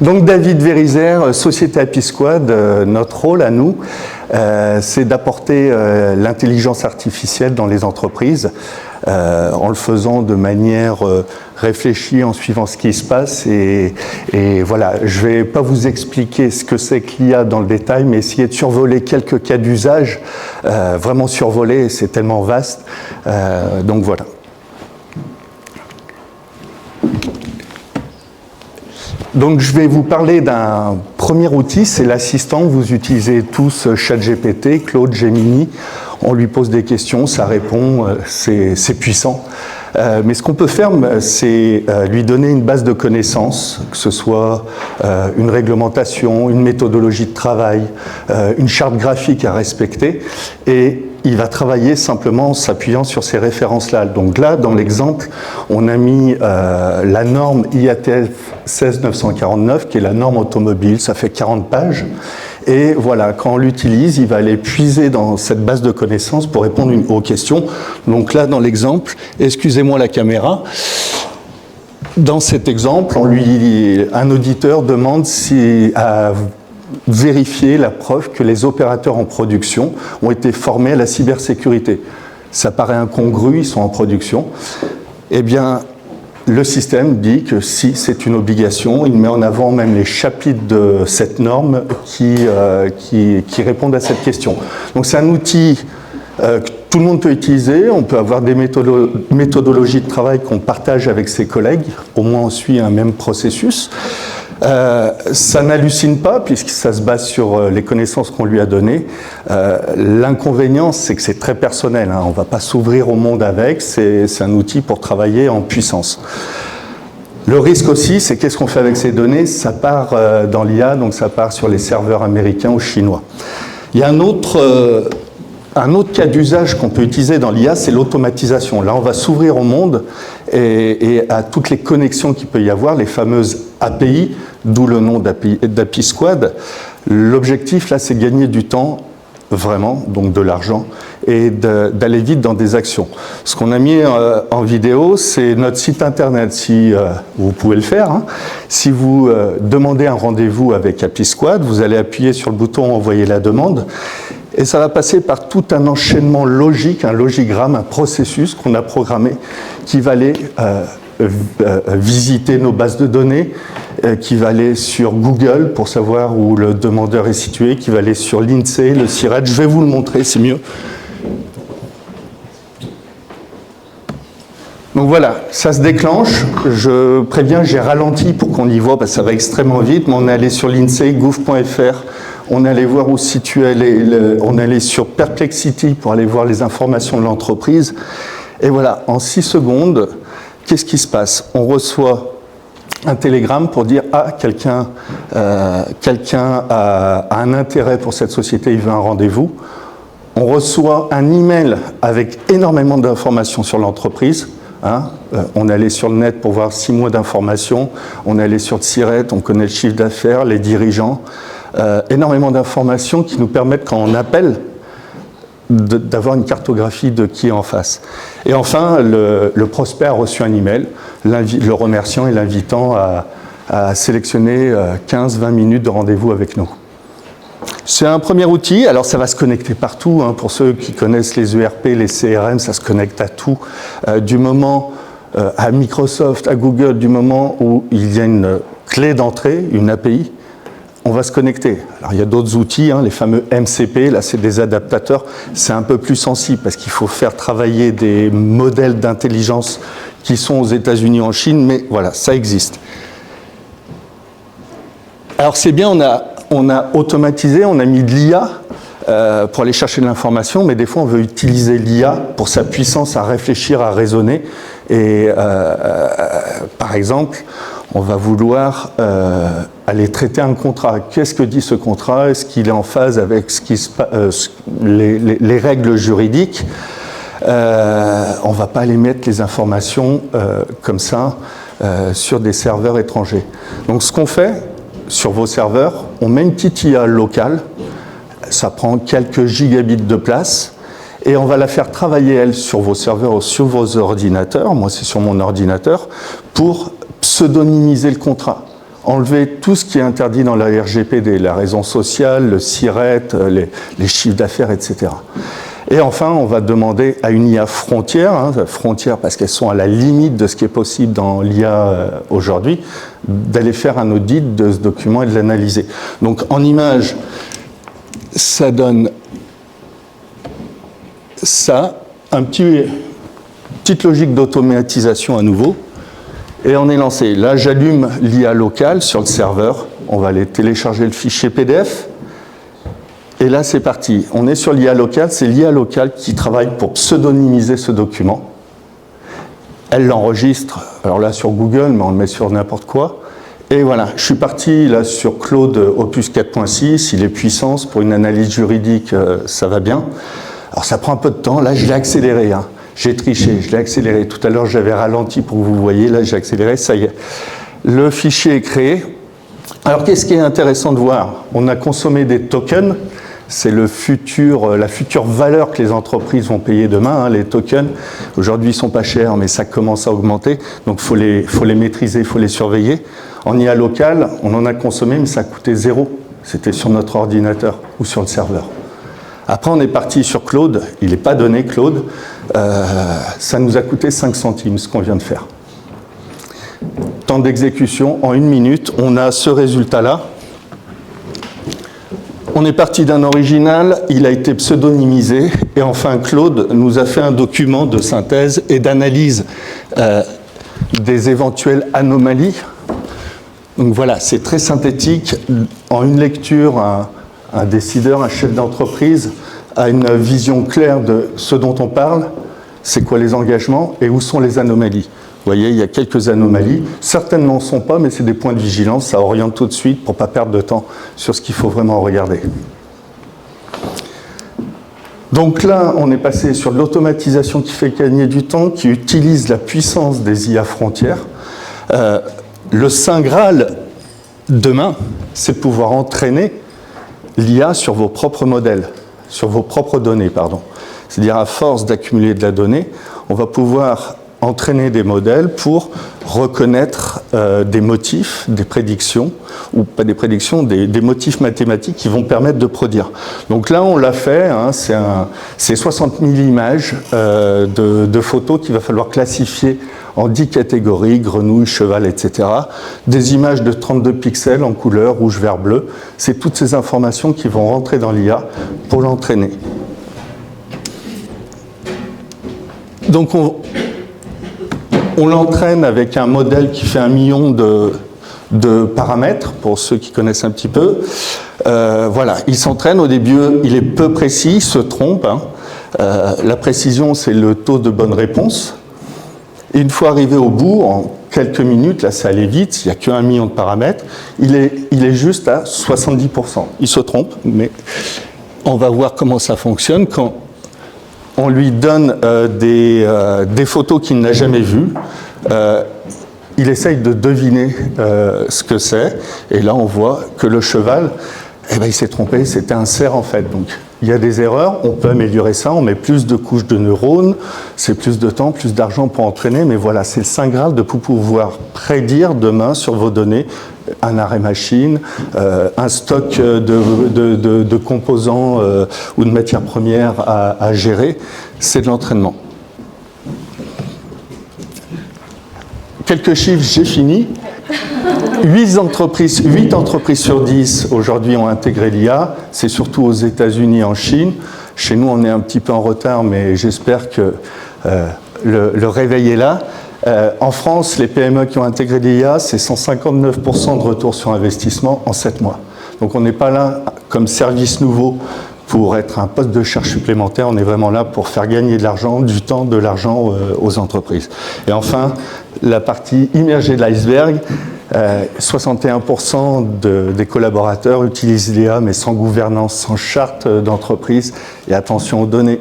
Donc David Vérisère, Société Happy Squad, notre rôle à nous, c'est d'apporter l'intelligence artificielle dans les entreprises en le faisant de manière réfléchie, en suivant ce qui se passe. Et voilà, je ne vais pas vous expliquer ce que c'est qu'il y a dans le détail, mais essayer de survoler quelques cas d'usage, vraiment survoler, c'est tellement vaste. Donc voilà. Donc je vais vous parler d'un premier outil, c'est l'assistant. Vous utilisez tous ChatGPT, Claude, Gemini. On lui pose des questions, ça répond, c'est puissant. Mais ce qu'on peut faire, c'est lui donner une base de connaissances, que ce soit une réglementation, une méthodologie de travail, une charte graphique à respecter, et il va travailler simplement en s'appuyant sur ces références-là. Donc là, dans l'exemple, on a mis la norme IATF 16949, qui est la norme automobile, ça fait 40 pages. Et voilà, quand on l'utilise, il va aller puiser dans cette base de connaissances pour répondre aux questions. Donc là, dans l'exemple, excusez-moi la caméra, dans cet exemple, un auditeur demande à vérifier la preuve que les opérateurs en production ont été formés à la cybersécurité. Ça paraît incongru, ils sont en production. Eh bien, le système dit que si c'est une obligation, il met en avant même les chapitres de cette norme qui répondent à cette question. Donc c'est un outil que tout le monde peut utiliser. On peut avoir des méthodologies de travail qu'on partage avec ses collègues. Au moins on suit un même processus. Ça n'hallucine pas puisque ça se base sur les connaissances qu'on lui a données. L'inconvénient, c'est que c'est très personnel, hein. On ne va pas s'ouvrir au monde avec, c'est un outil pour travailler en puissance. Le risque aussi, c'est qu'est-ce qu'on fait avec ces données? Ça part dans l'IA, donc ça part sur les serveurs américains ou chinois. Il y a un autre cas d'usage qu'on peut utiliser dans l'IA, c'est l'automatisation. Là, on va s'ouvrir au monde et à toutes les connexions qu'il peut y avoir, les fameuses API, d'où le nom d'Happy Squad. L'objectif, là, c'est de gagner du temps, vraiment, donc de l'argent, et d'aller vite dans des actions. Ce qu'on a mis en vidéo, c'est notre site internet. Si vous pouvez le faire, hein. Si vous demandez un rendez-vous avec Happy Squad, vous allez appuyer sur le bouton « Envoyer la demande ». Et ça va passer par tout un enchaînement logique, un logigramme, un processus qu'on a programmé qui va aller visiter nos bases de données, qui va aller sur Google pour savoir où le demandeur est situé, qui va aller sur l'INSEE, le CIRED. Je vais vous le montrer, c'est mieux. Donc voilà, ça se déclenche. Je préviens, j'ai ralenti pour qu'on y voit, parce que ça va extrêmement vite, mais on est allé sur l'INSEE, gouv.fr. On est allé voir où situait on est allé sur Perplexity pour aller voir les informations de l'entreprise. Et voilà, en 6 secondes, qu'est-ce qui se passe? On reçoit un télégramme pour dire « Ah, quelqu'un a un intérêt pour cette société, il veut un rendez-vous ». On reçoit un email avec énormément d'informations sur l'entreprise. Hein, on est allé sur le net pour voir 6 mois d'informations. On est allé sur CIRED, on connaît le chiffre d'affaires, les dirigeants. Énormément d'informations qui nous permettent, quand on appelle, d'avoir une cartographie de qui est en face. Et enfin, le prospect a reçu un email le remerciant et l'invitant à sélectionner 15-20 minutes de rendez-vous avec nous. C'est un premier outil, alors ça va se connecter partout, hein, pour ceux qui connaissent les ERP, les CRM, ça se connecte à tout. Du moment à Microsoft, à Google, du moment où il y a une clé d'entrée, une API, on va se connecter. Alors il y a d'autres outils, hein, les fameux MCP, là c'est des adaptateurs, c'est un peu plus sensible parce qu'il faut faire travailler des modèles d'intelligence qui sont aux États-Unis, en Chine, mais voilà, ça existe. Alors c'est bien, on a automatisé, on a mis de l'IA pour aller chercher de l'information, mais des fois on veut utiliser l'IA pour sa puissance à réfléchir, à raisonner. Et par exemple, on va vouloir aller traiter un contrat. Qu'est-ce que dit ce contrat? Est-ce qu'il est en phase avec les règles juridiques? On ne va pas aller mettre les informations comme ça sur des serveurs étrangers. Donc ce qu'on fait sur vos serveurs, on met une petite IA locale, ça prend quelques gigabits de place, et on va la faire travailler, elle, sur vos serveurs ou sur vos ordinateurs, moi c'est sur mon ordinateur, pour pseudonymiser le contrat. enlever tout ce qui est interdit dans la RGPD, la raison sociale, le SIRET, les chiffres d'affaires, etc. Et enfin, on va demander à une IA frontière, frontière parce qu'elles sont à la limite de ce qui est possible dans l'IA aujourd'hui, d'aller faire un audit de ce document et de l'analyser. Donc en image, ça donne ça, petite logique d'automatisation à nouveau, et on est lancé. Là, j'allume l'IA locale sur le serveur, on va aller télécharger le fichier PDF, et là, c'est parti. On est sur l'IA locale, c'est l'IA locale qui travaille pour pseudonymiser ce document. Elle l'enregistre, alors là sur Google, mais on le met sur n'importe quoi. Et voilà, je suis parti là sur Claude Opus 4.6, il est puissant, pour une analyse juridique, ça va bien. Alors ça prend un peu de temps, là je l'ai accéléré, hein. J'ai triché, je l'ai accéléré. Tout à l'heure j'avais ralenti pour que vous voyez, là j'ai accéléré, ça y est. Le fichier est créé. Alors qu'est-ce qui est intéressant de voir? On a consommé des tokens, c'est la future valeur que les entreprises vont payer demain, hein, les tokens. Aujourd'hui ils sont pas chers, mais ça commence à augmenter, donc faut les maîtriser, il faut les surveiller. En IA local, on en a consommé, mais ça coûtait 0. C'était sur notre ordinateur ou sur le serveur. Après, on est parti sur Claude. Il n'est pas donné, Claude. Ça nous a coûté 5 centimes, ce qu'on vient de faire. Temps d'exécution, en 1 minute, on a ce résultat-là. On est parti d'un original, il a été pseudonymisé, et enfin, Claude nous a fait un document de synthèse et d'analyse des éventuelles anomalies. Donc voilà, c'est très synthétique. En une lecture, un décideur, un chef d'entreprise a une vision claire de ce dont on parle, c'est quoi les engagements et où sont les anomalies. Vous voyez, il y a quelques anomalies, certainement ne sont pas, mais c'est des points de vigilance, ça oriente tout de suite pour ne pas perdre de temps sur ce qu'il faut vraiment regarder. Donc là, on est passé sur de l'automatisation qui fait gagner du temps, qui utilise la puissance des IA frontières. Le Saint Graal, demain, c'est de pouvoir entraîner l'IA sur vos propres modèles, sur vos propres données, pardon. C'est-à-dire, à force d'accumuler de la donnée, on va pouvoir entraîner des modèles pour reconnaître des motifs, des prédictions, ou pas des prédictions, des motifs mathématiques qui vont permettre de produire. Donc là, on l'a fait, hein, c'est 60 000 images de photos qu'il va falloir classifier en 10 catégories, grenouille, cheval, etc. Des images de 32 pixels en couleur, rouge, vert, bleu. C'est toutes ces informations qui vont rentrer dans l'IA pour l'entraîner. Donc on l'entraîne avec un modèle qui fait 1 million de paramètres, pour ceux qui connaissent un petit peu. Voilà, il s'entraîne. Au début, il est peu précis, il se trompe, hein. La précision, c'est le taux de bonne réponse. Et une fois arrivé au bout, en quelques minutes, là ça allait vite, il n'y a que 1 million de paramètres, il est juste à 70%. Il se trompe, mais on va voir comment ça fonctionne quand on lui donne des photos qu'il n'a jamais vues. Il essaye de deviner ce que c'est, et là on voit que le cheval, eh ben, il s'est trompé, c'était un cerf en fait. Donc il y a des erreurs, on peut améliorer ça, on met plus de couches de neurones, c'est plus de temps, plus d'argent pour entraîner, mais voilà, c'est le Saint Graal de pouvoir prédire demain sur vos données un arrêt machine, un stock de composants ou de matières premières à gérer, c'est de l'entraînement. Quelques chiffres, j'ai fini. 8 entreprises sur 10 aujourd'hui ont intégré l'IA, c'est surtout aux États-Unis et en Chine. Chez nous, on est un petit peu en retard, mais j'espère que le réveil est là. En France, les PME qui ont intégré l'IA, c'est 159% de retour sur investissement en 7 mois. Donc on n'est pas là comme service nouveau pour être un poste de recherche supplémentaire, on est vraiment là pour faire gagner de l'argent, du temps, de l'argent aux entreprises. Et enfin, la partie immergée de l'iceberg, 61% des collaborateurs utilisent l'IA, mais sans gouvernance, sans charte d'entreprise, et attention aux données.